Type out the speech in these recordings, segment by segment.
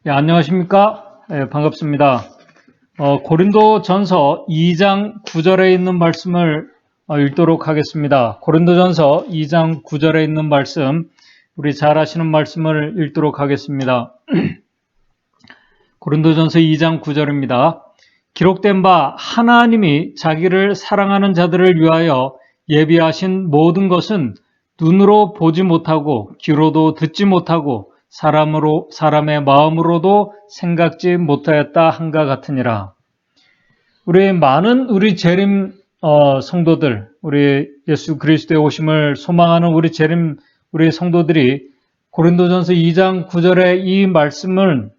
안녕하십니까? 반갑습니다. 고린도전서 2장 9절에 있는 말씀을 읽도록 하겠습니다. 고린도전서 2장 9절에 있는 말씀, 우리 잘 아시는 말씀을 읽도록 하겠습니다. 고린도전서 2장 9절입니다. 기록된 바 하나님이 자기를 사랑하는 자들을 위하여 예비하신 모든 것은 눈으로 보지 못하고 귀로도 듣지 못하고 사람의 마음으로도 생각지 못하였다 한가 같으니라. 우리 재림 성도들, 우리 예수 그리스도의 오심을 소망하는 우리 성도들이 고린도전서 2장 9절의 이 말씀은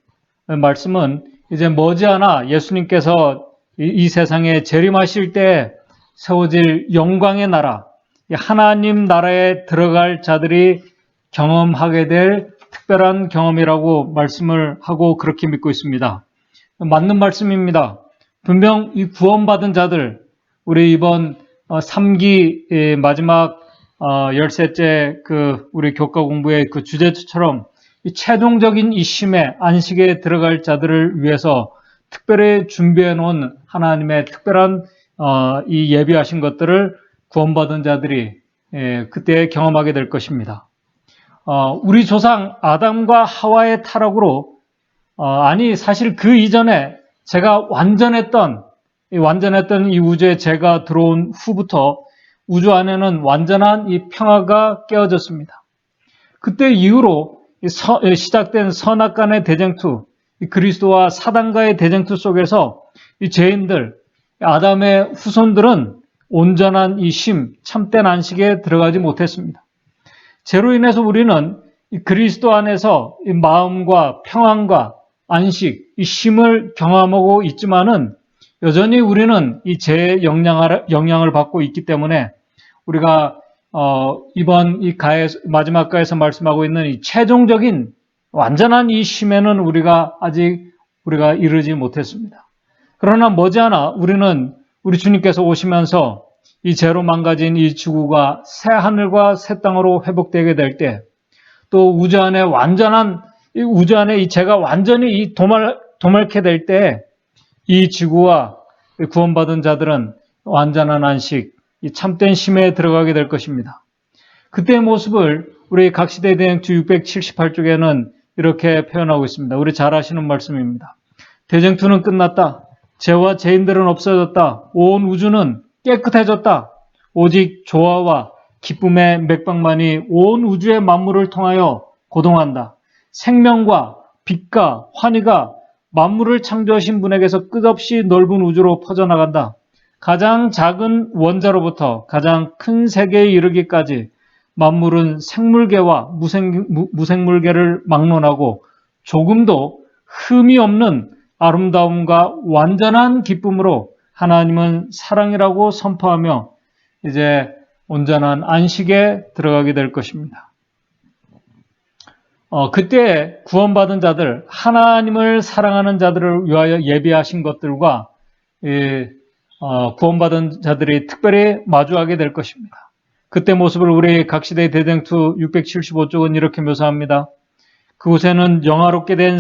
이제 머지않아 예수님께서 이 세상에 재림하실 때 세워질 영광의 나라, 하나님 나라에 들어갈 자들이 경험하게 될 특별한 경험이라고 말씀을 하고 그렇게 믿고 있습니다. 맞는 말씀입니다. 분명 이 구원받은 자들, 우리 이번 3기 마지막 13째 우리 교과 공부의 그 주제처럼 이 최종적인 이 쉼의 안식에 들어갈 자들을 위해서 특별히 준비해 놓은 하나님의 특별한 이 예비하신 것들을 구원받은 자들이 그때 경험하게 될 것입니다. 우리 조상 아담과 하와의 타락으로 사실 그 이전에 제가 완전했던 이 우주에 제가 들어온 후부터 우주 안에는 완전한 이 평화가 깨어졌습니다. 그때 이후로 시작된 선악간의 대쟁투, 그리스도와 사단과의 대쟁투 속에서 이 죄인들, 아담의 후손들은 온전한 이 쉼, 참된 안식에 들어가지 못했습니다. 죄로 인해서 우리는 이 그리스도 안에서 이 마음과 평안과 안식, 이 쉼을 경험하고 있지만은 여전히 우리는 이 죄의 영향을 받고 있기 때문에 우리가 이번 이 마지막 가에서 말씀하고 있는 이 최종적인 완전한 이 쉼에는 우리가 이르지 못했습니다. 그러나 머지않아 우리 주님께서 오시면서 이 죄로 망가진 이 지구가 새 하늘과 새 땅으로 회복되게 될 때, 또 우주 안에 이 죄가 완전히 도말케 될 때, 이 지구와 구원받은 자들은 완전한 안식, 이 참된 쉼에 들어가게 될 것입니다. 그때의 모습을 우리 각시대 대쟁투 678쪽에는 이렇게 표현하고 있습니다. 우리 잘 아시는 말씀입니다. 대쟁투는 끝났다. 죄와 죄인들은 없어졌다. 온 우주는 깨끗해졌다. 오직 조화와 기쁨의 맥박만이 온 우주의 만물을 통하여 고동한다. 생명과 빛과 환희가 만물을 창조하신 분에게서 끝없이 넓은 우주로 퍼져나간다. 가장 작은 원자로부터 가장 큰 세계에 이르기까지 만물은 생물계와 무생물계를 막론하고 조금도 흠이 없는 아름다움과 완전한 기쁨으로 하나님은 사랑이라고 선포하며 이제 온전한 안식에 들어가게 될 것입니다. 그때 구원받은 자들, 하나님을 사랑하는 자들을 위하여 예비하신 것들과 구원받은 자들이 특별히 마주하게 될 것입니다. 그때 모습을 우리 각시대 대쟁투 675쪽은 이렇게 묘사합니다. 그곳에는 영화롭게 된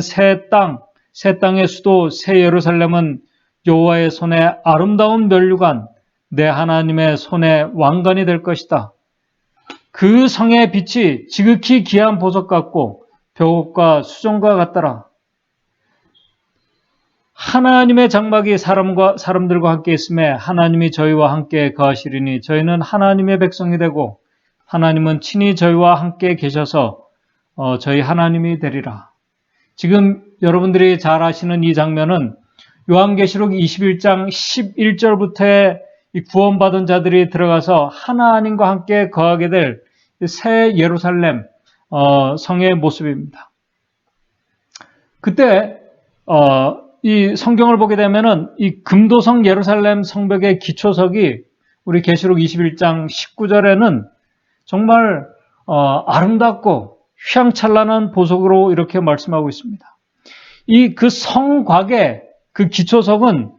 새 땅의 수도 새 예루살렘은 여호와의 손에 아름다운 면류관, 내 하나님의 손에 왕관이 될 것이다. 그 성의 빛이 지극히 귀한 보석 같고 벽옥과 수정과 같더라. 하나님의 장막이 사람들과 함께 있음에 하나님이 저희와 함께 거하시리니 저희는 하나님의 백성이 되고 하나님은 친히 저희와 함께 계셔서 저희 하나님이 되리라. 지금 여러분들이 잘 아시는 이 장면은 요한계시록 21장 11절부터의 이 구원받은 자들이 들어가서 하나님과 함께 거하게 될 새 예루살렘 성의 모습입니다. 그때 이 성경을 보게 되면은 이 금도성 예루살렘 성벽의 기초석이 우리 계시록 21장 19절에는 정말 아름답고 휘황찬란한 보석으로 이렇게 말씀하고 있습니다. 이 그 성곽의 그 기초석은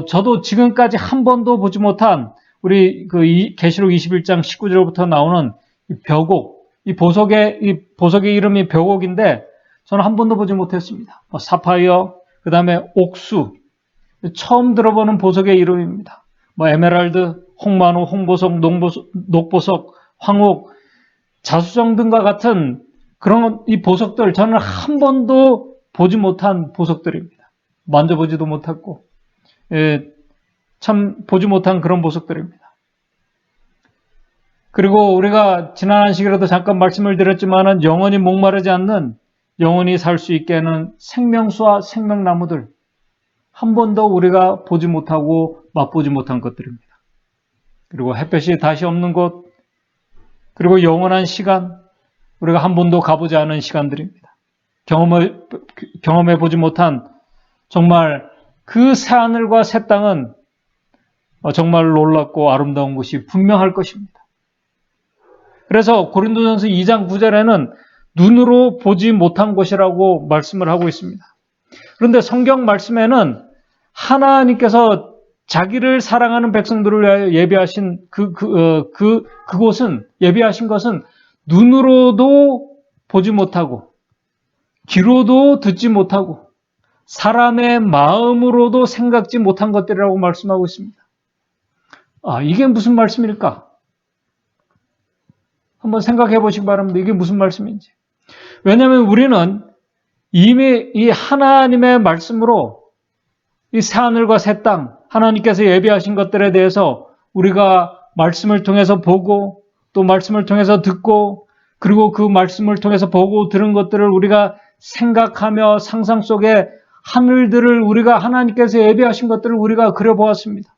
저도 지금까지 한 번도 보지 못한 우리 계시록 21장 19절부터 나오는 이 벽옥, 이 보석의 이름이 벽옥인데 저는 한 번도 보지 못했습니다. 사파이어, 그 다음에 옥수, 처음 들어보는 보석의 이름입니다. 에메랄드, 홍만호, 홍보석, 녹보석, 황옥, 자수정 등과 같은 그런 이 보석들, 저는 한 번도 보지 못한 보석들입니다. 만져보지도 못했고, 참 보지 못한 그런 보석들입니다. 그리고 우리가 지난 안식일에도 잠깐 말씀을 드렸지만은 영원히 목마르지 않는, 영원히 살 수 있게 하는 생명수와 생명나무들, 한 번도 우리가 보지 못하고 맛보지 못한 것들입니다. 그리고 햇볕이 다시 없는 곳, 그리고 영원한 시간, 우리가 한 번도 가보지 않은 시간들입니다. 경험해 보지 못한 정말 그 새하늘과 새 땅은 정말 놀랍고 아름다운 것이 분명할 것입니다. 그래서 고린도전서 2장 9절에는 눈으로 보지 못한 것이라고 말씀을 하고 있습니다. 그런데 성경 말씀에는 하나님께서 자기를 사랑하는 백성들을 위하여 예비하신 그곳은, 예비하신 것은 눈으로도 보지 못하고, 귀로도 듣지 못하고, 사람의 마음으로도 생각지 못한 것들이라고 말씀하고 있습니다. 이게 무슨 말씀일까? 한번 생각해 보시기 바랍니다. 이게 무슨 말씀인지. 왜냐하면 우리는 이미 이 하나님의 말씀으로 이 새하늘과 새 땅, 하나님께서 예비하신 것들에 대해서 우리가 말씀을 통해서 보고, 또 말씀을 통해서 듣고, 그리고 그 말씀을 통해서 보고 들은 것들을 우리가 생각하며 상상 속에 하늘들을, 우리가 하나님께서 예비하신 것들을 우리가 그려보았습니다.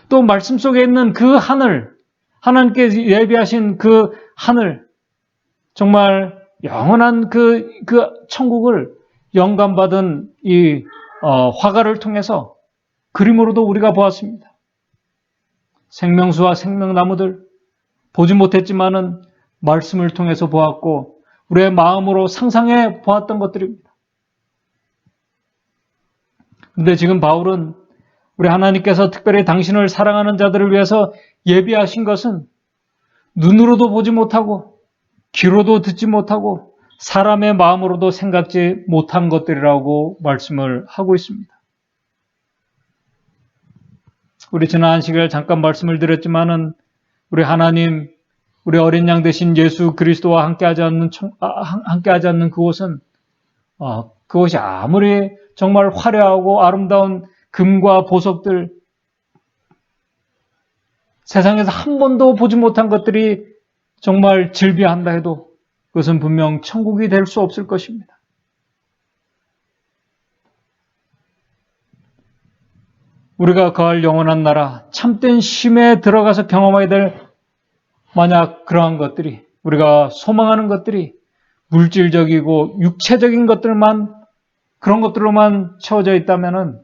또 말씀 속에 있는 그 하늘, 하나님께서 예비하신 그 하늘, 정말 영원한 그 천국을 영감받은 이 화가를 통해서 그림으로도 우리가 보았습니다. 생명수와 생명나무들, 보지 못했지만은 말씀을 통해서 보았고 우리의 마음으로 상상해 보았던 것들입니다. 그런데 지금 바울은 우리 하나님께서 특별히 당신을 사랑하는 자들을 위해서 예비하신 것은 눈으로도 보지 못하고 귀로도 듣지 못하고 사람의 마음으로도 생각지 못한 것들이라고 말씀을 하고 있습니다. 우리 지난 안식일에 잠깐 말씀을 드렸지만은 우리 하나님, 우리 어린 양 되신 예수 그리스도와 함께하지 않는 그곳은 그것이 아무리 정말 화려하고 아름다운 금과 보석들, 세상에서 한 번도 보지 못한 것들이 정말 즐비한다 해도 그것은 분명 천국이 될 수 없을 것입니다. 우리가 거할 영원한 나라, 참된 쉼에 들어가서 경험하게 될 만약 그러한 것들이, 우리가 소망하는 것들이 물질적이고 육체적인 것들만, 그런 것들로만 채워져 있다면은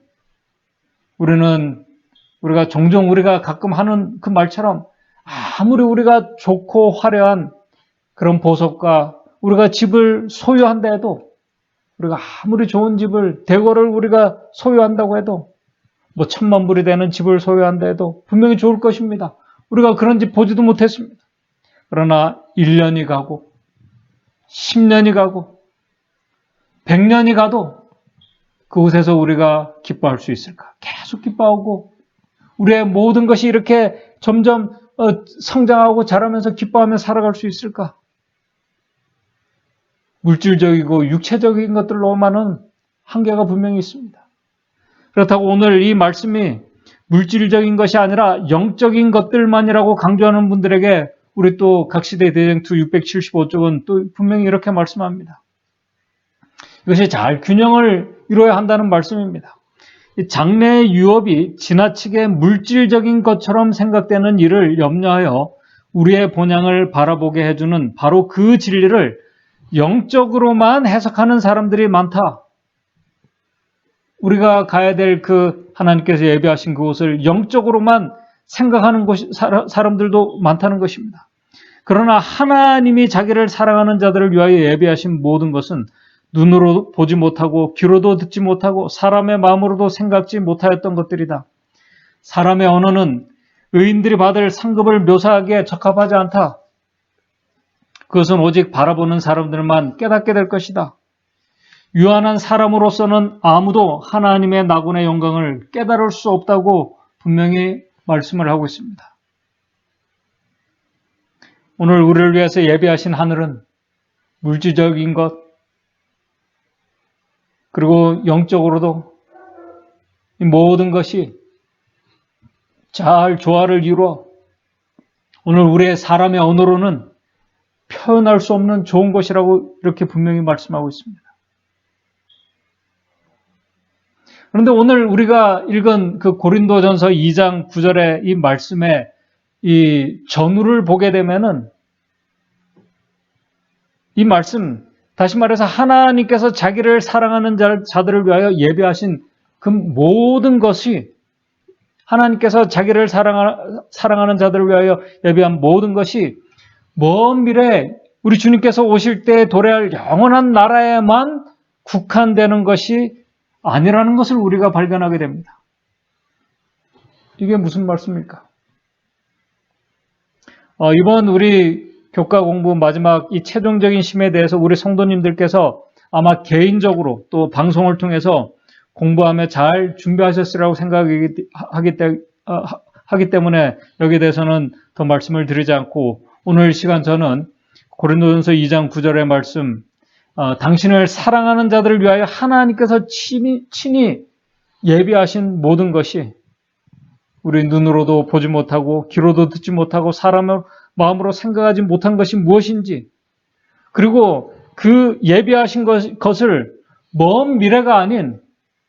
우리가 종종 우리가 가끔 하는 그 말처럼 아무리 우리가 좋고 화려한 그런 보석과 우리가 집을 소유한다 해도, 우리가 아무리 좋은 집을, 대거를 우리가 소유한다고 해도, 1,000만 불이 되는 집을 소유한다 해도 분명히 좋을 것입니다. 우리가 그런 집 보지도 못했습니다. 그러나 1년이 가고 10년이 가고 100년이 가도 그곳에서 우리가 기뻐할 수 있을까? 계속 기뻐하고 우리의 모든 것이 이렇게 점점 성장하고 자라면서 기뻐하며 살아갈 수 있을까? 물질적이고 육체적인 것들로만은 한계가 분명히 있습니다. 그렇다고 오늘 이 말씀이 물질적인 것이 아니라 영적인 것들만이라고 강조하는 분들에게 우리 또 각시대 대쟁투 675쪽은 또 분명히 이렇게 말씀합니다. 이것이 잘 균형을 이루어야 한다는 말씀입니다. 장래의 유업이 지나치게 물질적인 것처럼 생각되는 일을 염려하여 우리의 본향을 바라보게 해주는 바로 그 진리를 영적으로만 해석하는 사람들이 많다. 우리가 가야 될 그 하나님께서 예비하신 그곳을 영적으로만 생각하는 사람들도 많다는 것입니다. 그러나 하나님이 자기를 사랑하는 자들을 위하여 예비하신 모든 것은 눈으로 보지 못하고 귀로도 듣지 못하고 사람의 마음으로도 생각지 못하였던 것들이다. 사람의 언어는 의인들이 받을 상급을 묘사하기에 적합하지 않다. 그것은 오직 바라보는 사람들만 깨닫게 될 것이다. 유한한 사람으로서는 아무도 하나님의 나군의 영광을 깨달을 수 없다고 분명히 말씀을 하고 있습니다. 오늘 우리를 위해서 예비하신 하늘은 물질적인 것, 그리고 영적으로도 이 모든 것이 잘 조화를 이루어 오늘 우리의 사람의 언어로는 표현할 수 없는 좋은 것이라고 이렇게 분명히 말씀하고 있습니다. 그런데 오늘 우리가 읽은 그 고린도전서 2장 9절의 이 말씀의 이 전후를 보게 되면은 이 말씀, 다시 말해서 하나님께서 자기를 사랑하는 자들을 위하여 예비하신 그 모든 것이, 하나님께서 자기를 사랑하는 자들을 위하여 예비한 모든 것이 먼 미래에 우리 주님께서 오실 때 도래할 영원한 나라에만 국한되는 것이 아니라는 것을 우리가 발견하게 됩니다. 이게 무슨 말씀입니까? 이번 우리 교과 공부 마지막 이 최종적인 심에 대해서 우리 성도님들께서 아마 개인적으로 또 방송을 통해서 공부하며 잘 준비하셨으리라고 생각하기 때문에 여기에 대해서는 더 말씀을 드리지 않고, 오늘 시간 저는 고린도전서 2장 9절의 말씀, 당신을 사랑하는 자들을 위하여 하나님께서 친히 예비하신 모든 것이 우리 눈으로도 보지 못하고 귀로도 듣지 못하고 사람의 마음으로 생각하지 못한 것이 무엇인지, 그리고 그 예비하신 것을 먼 미래가 아닌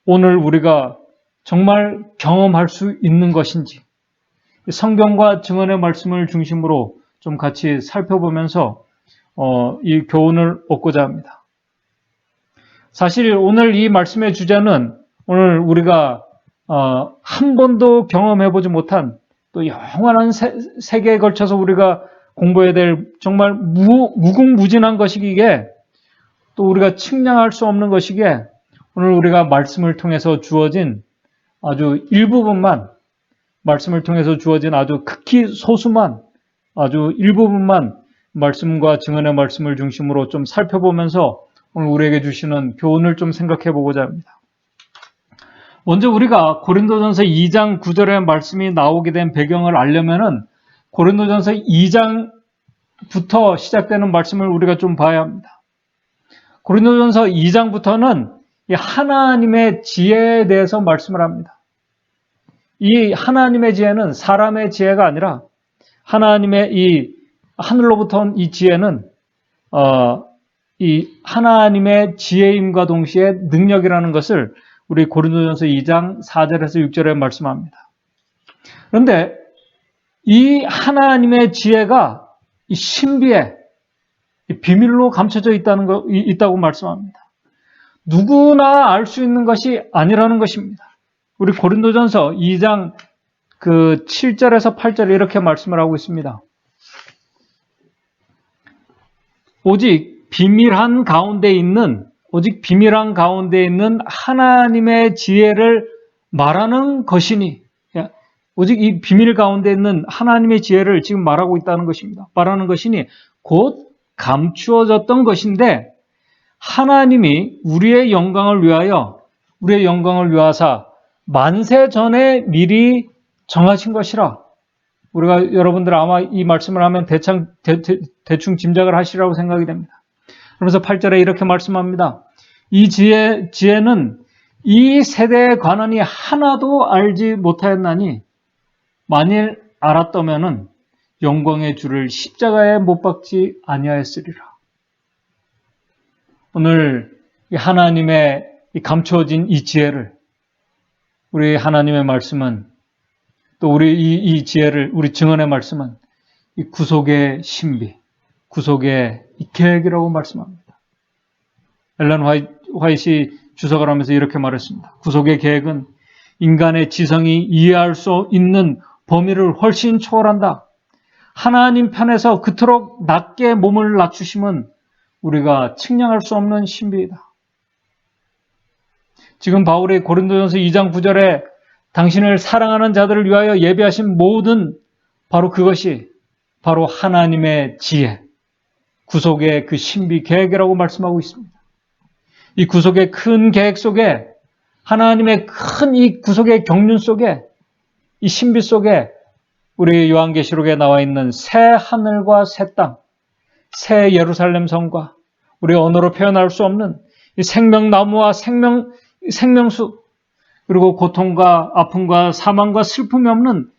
오늘 우리가 정말 경험할 수 있는 것인지, 성경과 증언의 말씀을 중심으로 좀 같이 살펴보면서 이 교훈을 얻고자 합니다. 사실 오늘 이 말씀의 주제는 오늘 우리가 한 번도 경험해보지 못한 또 영원한 세계에 걸쳐서 우리가 공부해야 될 정말 무궁무진한 것이기에, 또 우리가 측량할 수 없는 것이기에 오늘 우리가 말씀을 통해서 주어진 아주 일부분만, 말씀을 통해서 주어진 아주 극히 소수만, 아주 일부분만 말씀과 증언의 말씀을 중심으로 좀 살펴보면서 오늘 우리에게 주시는 교훈을 좀 생각해 보고자 합니다. 먼저 우리가 고린도전서 2장 9절의 말씀이 나오게 된 배경을 알려면은 고린도전서 2장부터 시작되는 말씀을 우리가 좀 봐야 합니다. 고린도전서 2장부터는 이 하나님의 지혜에 대해서 말씀을 합니다. 이 하나님의 지혜는 사람의 지혜가 아니라 하나님의 이 하늘로부터 온 이 지혜는 이 하나님의 지혜임과 동시에 능력이라는 것을 우리 고린도전서 2장 4절에서 6절에 말씀합니다. 그런데 이 하나님의 지혜가 이 신비에 비밀로 감춰져 있다고 말씀합니다. 누구나 알 수 있는 것이 아니라는 것입니다. 우리 고린도전서 2장 그 7절에서 8절에 이렇게 말씀을 하고 있습니다. 오직 비밀한 가운데 있는 하나님의 지혜를 말하는 것이니, 오직 이 비밀 가운데 있는 하나님의 지혜를 지금 말하고 있다는 것입니다. 말하는 것이니 곧 감추어졌던 것인데 하나님이 우리의 영광을 위하사 만세 전에 미리 정하신 것이라. 우리가 여러분들 아마 이 말씀을 하면 대충 짐작을 하시라고 생각이 됩니다. 그러면서 8절에 이렇게 말씀합니다. 이 지혜는 이 세대의 관원이 하나도 알지 못하였나니 만일 알았다면은 영광의 주를 십자가에 못 박지 아니하였으리라. 오늘 이 하나님의 이 감추어진 이 지혜를, 우리 하나님의 말씀은, 또 우리 이 지혜를, 우리 증언의 말씀은 이 구속의 신비, 구속의 이 계획이라고 말씀합니다. 엘런 화이트이 주석을 하면서 이렇게 말했습니다. 구속의 계획은 인간의 지성이 이해할 수 있는 범위를 훨씬 초월한다. 하나님 편에서 그토록 낮게 몸을 낮추심은 우리가 측량할 수 없는 신비이다. 지금 바울의 고린도전서 2장 9절에 당신을 사랑하는 자들을 위하여 예비하신 모든 바로 그것이 바로 하나님의 지혜, 구속의 그 신비 계획이라고 말씀하고 있습니다. 이 구속의 큰 계획 속에, 하나님의 큰 이 구속의 경륜 속에, 이 신비 속에 우리 요한계시록에 나와 있는 새 하늘과 새 땅, 새 예루살렘 성과 우리 언어로 표현할 수 없는 이 생명나무와 생명수, 그리고 고통과 아픔과 사망과 슬픔이 없는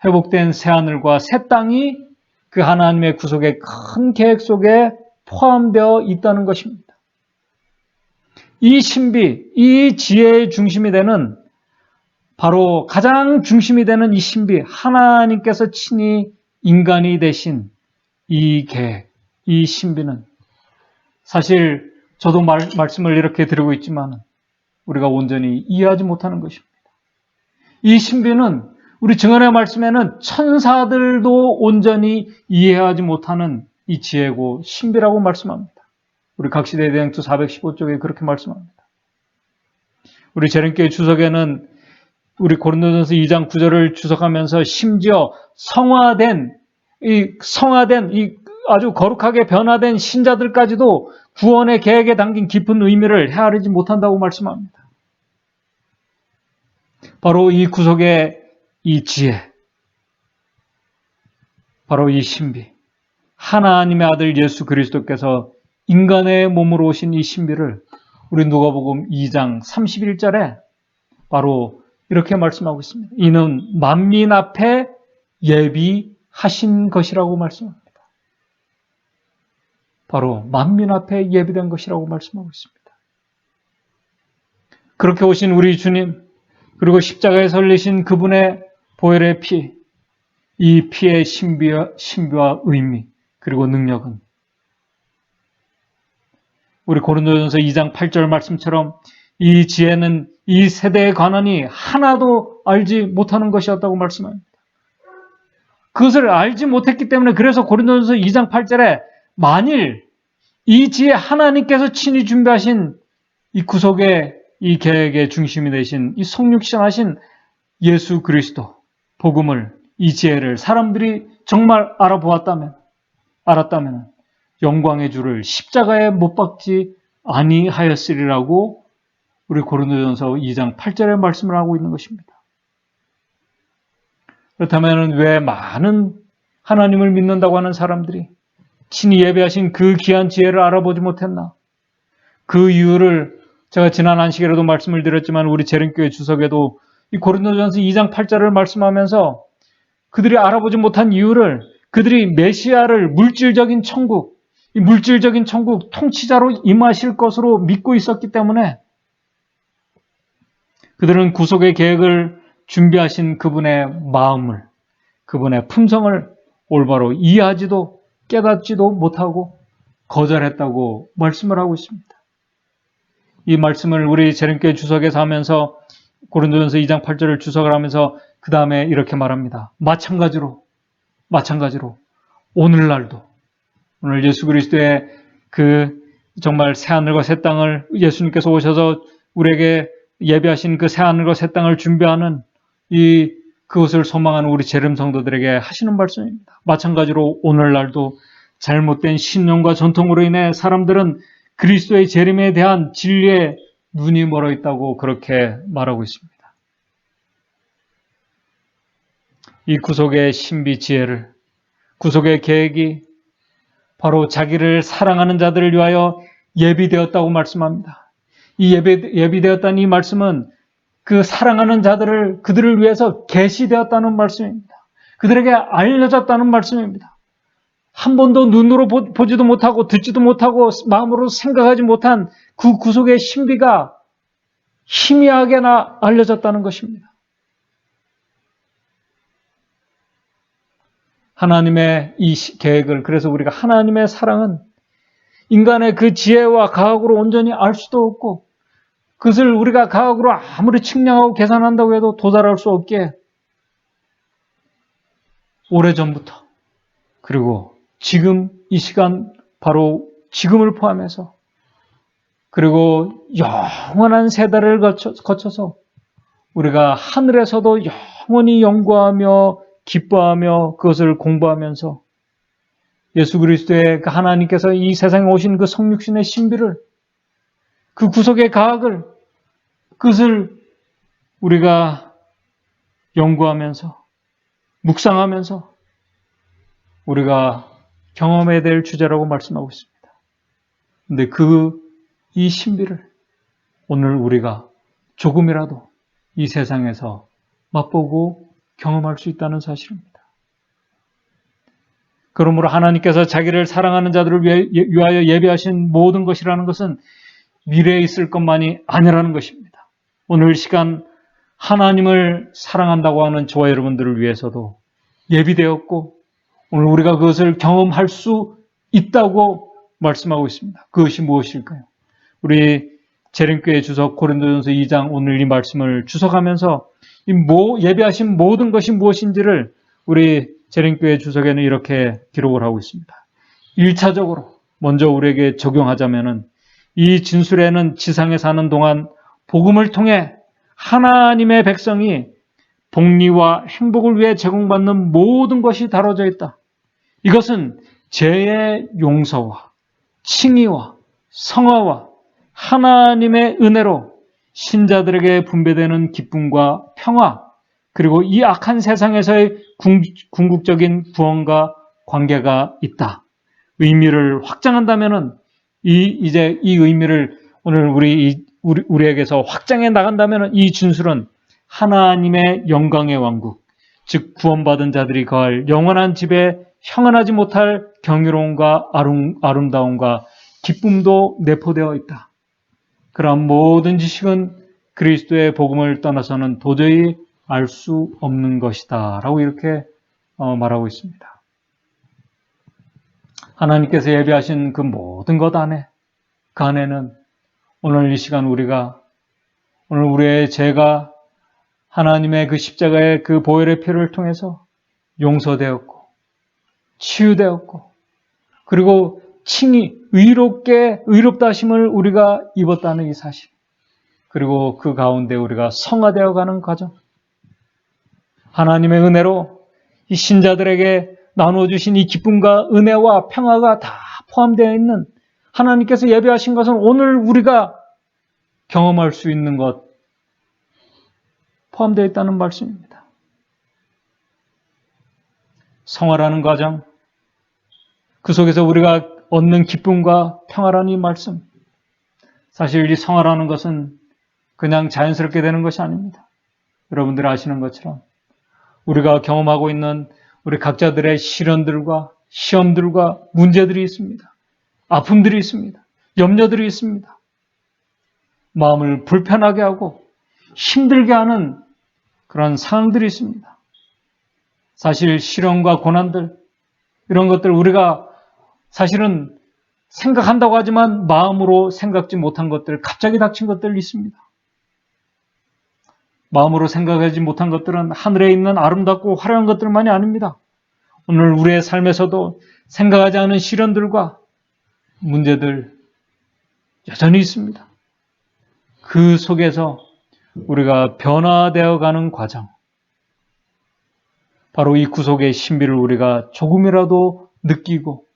회복된 새 하늘과 새 땅이 그 하나님의 구속의 큰 계획 속에 포함되어 있다는 것입니다. 이 신비, 이 지혜의 중심이 되는, 바로 가장 중심이 되는 이 신비, 하나님께서 친히 인간이 되신 이 계획, 이 신비는 사실 저도 말씀을 이렇게 드리고 있지만 우리가 온전히 이해하지 못하는 것입니다. 이 신비는 우리 증언의 말씀에는 천사들도 온전히 이해하지 못하는 이 지혜고 신비라고 말씀합니다. 우리 각시대 대행투 415쪽에 그렇게 말씀합니다. 우리 재림교회 주석에는 우리 고린도전서 2장 9절을 주석하면서 심지어 성화된 이 아주 거룩하게 변화된 신자들까지도 구원의 계획에 담긴 깊은 의미를 헤아리지 못한다고 말씀합니다. 바로 이 구속의 이 지혜, 바로 이 신비, 하나님의 아들 예수 그리스도께서 인간의 몸으로 오신 이 신비를 우리 누가복음 2장 31절에 바로 이렇게 말씀하고 있습니다. 이는 만민 앞에 예비하신 것이라고 말씀합니다. 바로 만민 앞에 예비된 것이라고 말씀하고 있습니다. 그렇게 오신 우리 주님, 그리고 십자가에 설리신 그분의 보혈의 피, 이 피의 신비와 의미, 그리고 능력은 우리 고린도전서 2장 8절 말씀처럼 이 지혜는 이 세대의 관원이 하나도 알지 못하는 것이었다고 말씀합니다. 그것을 알지 못했기 때문에 그래서 고린도전서 2장 8절에 만일 이 지혜 하나님께서 친히 준비하신 이 구속의 이 계획의 중심이 되신 이 성육신하신 예수 그리스도 복음을, 이 지혜를 사람들이 정말 알았다면 영광의 주를 십자가에 못 박지 아니하였으리라고 우리 고린도전서 2장 8절에 말씀을 하고 있는 것입니다. 그렇다면 왜 많은 하나님을 믿는다고 하는 사람들이 친히 예배하신 그 귀한 지혜를 알아보지 못했나? 그 이유를 제가 지난 안식일에도 말씀을 드렸지만 우리 재림교회 주석에도 이 고린도전서 2장 8절을 말씀하면서 그들이 알아보지 못한 이유를, 그들이 메시아를 물질적인 천국, 이 물질적인 천국 통치자로 임하실 것으로 믿고 있었기 때문에 그들은 구속의 계획을 준비하신 그분의 마음을, 그분의 품성을 올바로 이해하지도 깨닫지도 못하고 거절했다고 말씀을 하고 있습니다. 이 말씀을 우리 재림교회 주석에서 하면서 고린도전서 2장 8절을 주석을 하면서 그 다음에 이렇게 말합니다. 마찬가지로 오늘날도 오늘 예수 그리스도의 그 정말 새하늘과 새 땅을 예수님께서 오셔서 우리에게 예비하신 그 새하늘과 새 땅을 준비하는 그것을 소망하는 우리 재림 성도들에게 하시는 말씀입니다. 마찬가지로 오늘날도 잘못된 신념과 전통으로 인해 사람들은 그리스도의 재림에 대한 진리에 눈이 멀어 있다고 그렇게 말하고 있습니다. 이 구속의 신비 지혜를, 구속의 계획이 바로 자기를 사랑하는 자들을 위하여 예비되었다고 말씀합니다. 이 예비되었다는 이 말씀은 그 사랑하는 자들을, 그들을 위해서 계시되었다는 말씀입니다. 그들에게 알려졌다는 말씀입니다. 한 번도 눈으로 보지도 못하고 듣지도 못하고 마음으로 생각하지 못한 그 구속의 신비가 희미하게나 알려졌다는 것입니다. 하나님의 이 계획을, 그래서 우리가 하나님의 사랑은 인간의 그 지혜와 과학으로 온전히 알 수도 없고 그것을 우리가 과학으로 아무리 측량하고 계산한다고 해도 도달할 수 없기에 오래전부터 그리고 지금 이 시간 바로 지금을 포함해서 그리고 영원한 세대를 거쳐서 우리가 하늘에서도 영원히 연구하며 기뻐하며 그것을 공부하면서 예수 그리스도의 그 하나님께서 이 세상에 오신 그 성육신의 신비를, 그 구속의 가학을, 그것을 우리가 연구하면서, 묵상하면서 우리가 경험해야 될 주제라고 말씀하고 있습니다. 근데 이 신비를 오늘 우리가 조금이라도 이 세상에서 맛보고 경험할 수 있다는 사실입니다. 그러므로 하나님께서 자기를 사랑하는 자들을 위하여 예비하신 모든 것이라는 것은 미래에 있을 것만이 아니라는 것입니다. 오늘 시간 하나님을 사랑한다고 하는 저와 여러분들을 위해서도 예비되었고 오늘 우리가 그것을 경험할 수 있다고 말씀하고 있습니다. 그것이 무엇일까요? 우리 재림교회 주석 고린도전서 2장 오늘 이 말씀을 주석하면서 예비하신 모든 것이 무엇인지를 우리 재림교회 주석에는 이렇게 기록을 하고 있습니다. 1차적으로 먼저 우리에게 적용하자면은 이 진술에는 지상에 사는 동안 복음을 통해 하나님의 백성이 복리와 행복을 위해 제공받는 모든 것이 다뤄져 있다. 이것은 죄의 용서와 칭의와 성화와 하나님의 은혜로 신자들에게 분배되는 기쁨과 평화, 그리고 이 악한 세상에서의 궁극적인 구원과 관계가 있다. 의미를 확장한다면은 이제 이 의미를 오늘 우리에게서 확장해 나간다면은 이 진술은 하나님의 영광의 왕국, 즉 구원받은 자들이 거할 영원한 집에 형언하지 못할 경이로움과 아름다움과 기쁨도 내포되어 있다. 그러한 모든 지식은 그리스도의 복음을 떠나서는 도저히 알 수 없는 것이다 라고 이렇게 말하고 있습니다. 하나님께서 예비하신 그 모든 것 안에, 그 안에는 오늘 이 시간 오늘 우리의 죄가 하나님의 그 십자가의 그 보혈의 피를 통해서 용서되었고 치유되었고 그리고 칭의, 의롭다 하심을 우리가 입었다는 이 사실, 그리고 그 가운데 우리가 성화되어 가는 과정, 하나님의 은혜로 이 신자들에게 나누어주신 이 기쁨과 은혜와 평화가 다 포함되어 있는 하나님께서 예배하신 것은 오늘 우리가 경험할 수 있는 것 포함되어 있다는 말씀입니다. 성화라는 과정, 그 속에서 우리가 얻는 기쁨과 평화라는 이 말씀, 사실 이 성화라는 것은 그냥 자연스럽게 되는 것이 아닙니다. 여러분들 아시는 것처럼 우리가 경험하고 있는 우리 각자들의 시련들과 시험들과 문제들이 있습니다. 아픔들이 있습니다. 염려들이 있습니다. 마음을 불편하게 하고 힘들게 하는 그런 상황들이 있습니다. 사실 시련과 고난들, 이런 것들 우리가 사실은 생각한다고 하지만 마음으로 생각지 못한 것들, 갑자기 닥친 것들이 있습니다. 마음으로 생각하지 못한 것들은 하늘에 있는 아름답고 화려한 것들만이 아닙니다. 오늘 우리의 삶에서도 생각하지 않은 시련들과 문제들 여전히 있습니다. 그 속에서 우리가 변화되어 가는 과정, 바로 이 구속의 신비를 우리가 조금이라도 느끼고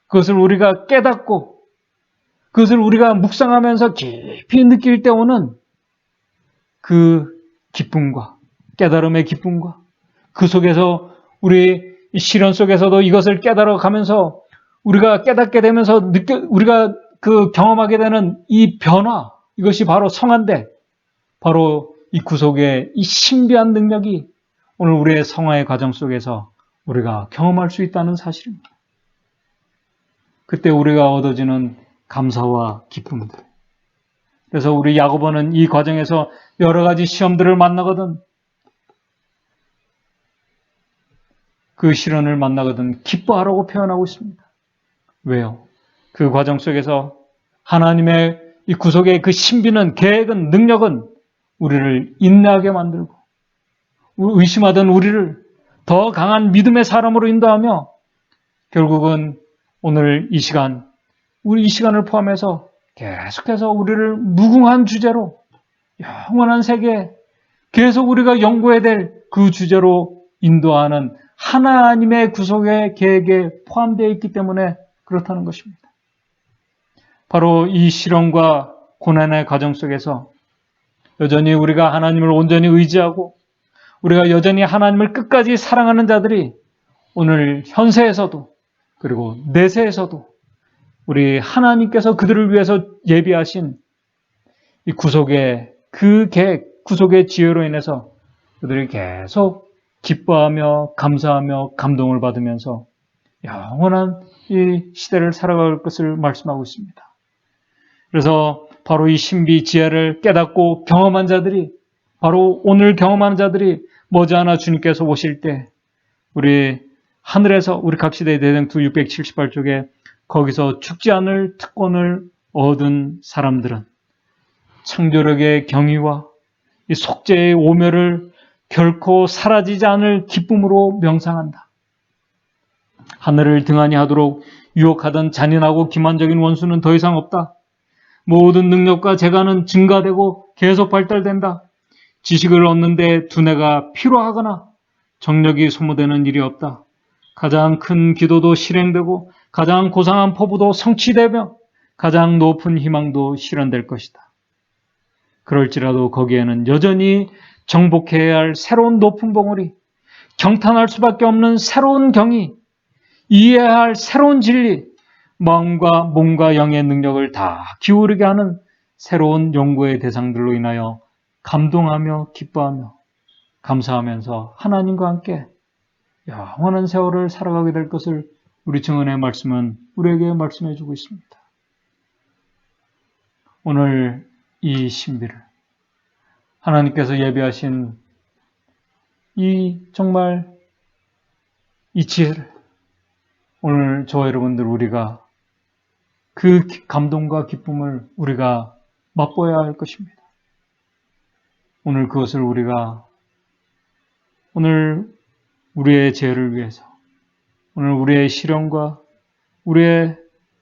그것을 우리가 깨닫고 그것을 우리가 묵상하면서 깊이 느낄 때 오는 그 기쁨과 깨달음의 기쁨과 그 속에서 우리 시련 속에서도 이것을 깨달아 가면서 우리가 깨닫게 되면서 우리가 그 경험하게 되는 이 변화, 이것이 바로 성화인데 바로 이 구속의 이 신비한 능력이 오늘 우리의 성화의 과정 속에서 우리가 경험할 수 있다는 사실입니다. 그때 우리가 얻어지는 감사와 기쁨들. 그래서 우리 야고보는 이 과정에서 여러 가지 시험들을 만나거든, 그 시련을 만나거든 기뻐하라고 표현하고 있습니다. 왜요? 그 과정 속에서 하나님의 이 구속의 그 신비는, 계획은, 능력은 우리를 인내하게 만들고 의심하던 우리를 더 강한 믿음의 사람으로 인도하며 결국은 오늘 이 시간, 우리 이 시간을 포함해서 계속해서 우리를 무궁한 주제로 영원한 세계에 계속 우리가 연구해야 될 그 주제로 인도하는 하나님의 구속의 계획에 포함되어 있기 때문에 그렇다는 것입니다. 바로 이 시련과 고난의 과정 속에서 여전히 우리가 하나님을 온전히 의지하고 우리가 여전히 하나님을 끝까지 사랑하는 자들이 오늘 현세에서도 그리고 내세에서도 우리 하나님께서 그들을 위해서 예비하신 이 구속의 그 계획, 구속의 지혜로 인해서 그들이 계속 기뻐하며 감사하며 감동을 받으면서 영원한 이 시대를 살아갈 것을 말씀하고 있습니다. 그래서 바로 이 신비 지혜를 깨닫고 경험한 자들이 바로 오늘 경험하는 자들이 머지않아 주님께서 오실 때 우리 하늘에서 우리 각시대 대장투 678쪽에 거기서 죽지 않을 특권을 얻은 사람들은 창조력의 경의와 이 속죄의 오멸을 결코 사라지지 않을 기쁨으로 명상한다. 하늘을 등한히 하도록 유혹하던 잔인하고 기만적인 원수는 더 이상 없다. 모든 능력과 재간은 증가되고 계속 발달된다. 지식을 얻는데 두뇌가 피로하거나 정력이 소모되는 일이 없다. 가장 큰 기도도 실행되고 가장 고상한 포부도 성취되며 가장 높은 희망도 실현될 것이다. 그럴지라도 거기에는 여전히 정복해야 할 새로운 높은 봉우리, 경탄할 수밖에 없는 새로운 경이, 이해해야 할 새로운 진리, 마음과 몸과 영의 능력을 다 기울이게 하는 새로운 연구의 대상들로 인하여 감동하며 기뻐하며 감사하면서 하나님과 함께 영원한 세월을 살아가게 될 것을 우리 증언의 말씀은 우리에게 말씀해 주고 있습니다. 오늘 이 신비를 하나님께서 예비하신 정말 이 지혜를 오늘 저와 여러분들 우리가 그 감동과 기쁨을 우리가 맛보아야 할 것입니다. 오늘 그것을 우리가 오늘 우리의 죄를 위해서 오늘 우리의 시련과 우리의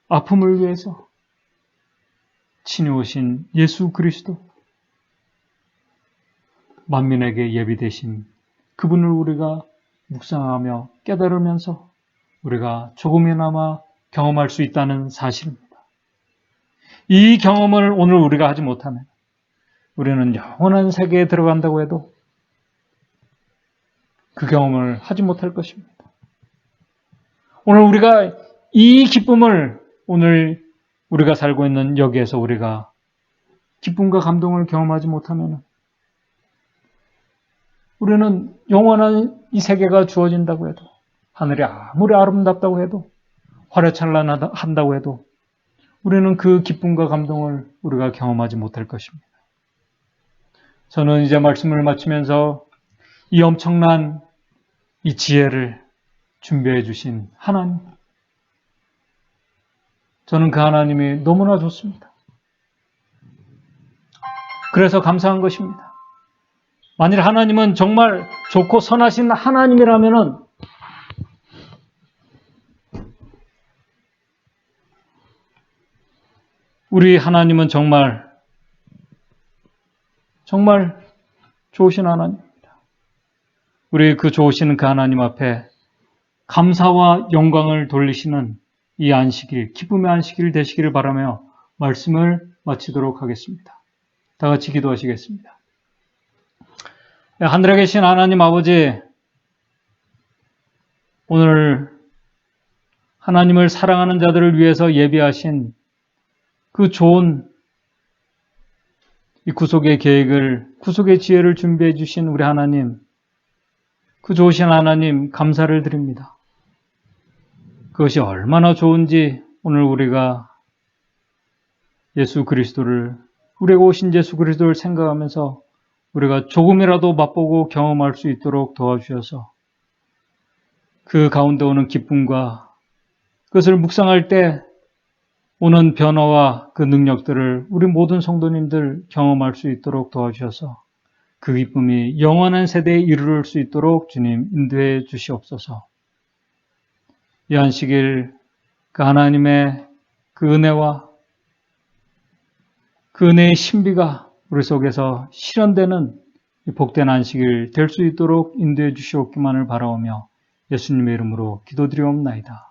아픔을 위해서 친히 오신 예수 그리스도 만민에게 예비되신 그분을 우리가 묵상하며 깨달으면서 우리가 조금이나마 경험할 수 있다는 사실입니다. 이 경험을 오늘 우리가 하지 못하면 우리는 영원한 세계에 들어간다고 해도 그 경험을 하지 못할 것입니다. 오늘 우리가 이 기쁨을 오늘 우리가 살고 있는 여기에서 우리가 기쁨과 감동을 경험하지 못하면 우리는 영원한 이 세계가 주어진다고 해도 하늘이 아무리 아름답다고 해도 화려찬란하다고 해도 우리는 그 기쁨과 감동을 우리가 경험하지 못할 것입니다. 저는 이제 말씀을 마치면서 이 엄청난 이 지혜를 준비해 주신 하나님, 저는 그 하나님이 너무나 좋습니다. 그래서 감사한 것입니다. 만일 하나님은 정말 좋고 선하신 하나님이라면은 우리 하나님은 정말 좋으신 하나님입니다. 우리 그 좋으신 그 하나님 앞에 감사와 영광을 돌리시는 이 안식일, 기쁨의 안식일 되시기를 바라며 말씀을 마치도록 하겠습니다. 다 같이 기도하시겠습니다. 하늘에 계신 하나님 아버지, 오늘 하나님을 사랑하는 자들을 위해서 예비하신 그 좋은 이 구속의 계획을, 구속의 지혜를 준비해 주신 우리 하나님, 그 좋으신 하나님 감사를 드립니다. 그것이 얼마나 좋은지 오늘 우리가 예수 그리스도를, 우리가 오신 예수 그리스도를 생각하면서 우리가 조금이라도 맛보고 경험할 수 있도록 도와주셔서 그 가운데 오는 기쁨과 그것을 묵상할 때 오는 변화와 그 능력들을 우리 모든 성도님들 경험할 수 있도록 도와주셔서 그 기쁨이 영원한 세대에 이르를 수 있도록 주님 인도해 주시옵소서. 이 안식일 그 하나님의 그 은혜와 그 은혜의 신비가 우리 속에서 실현되는 복된 안식일 될 수 있도록 인도해 주시옵기만을 바라오며 예수님의 이름으로 기도드리옵나이다.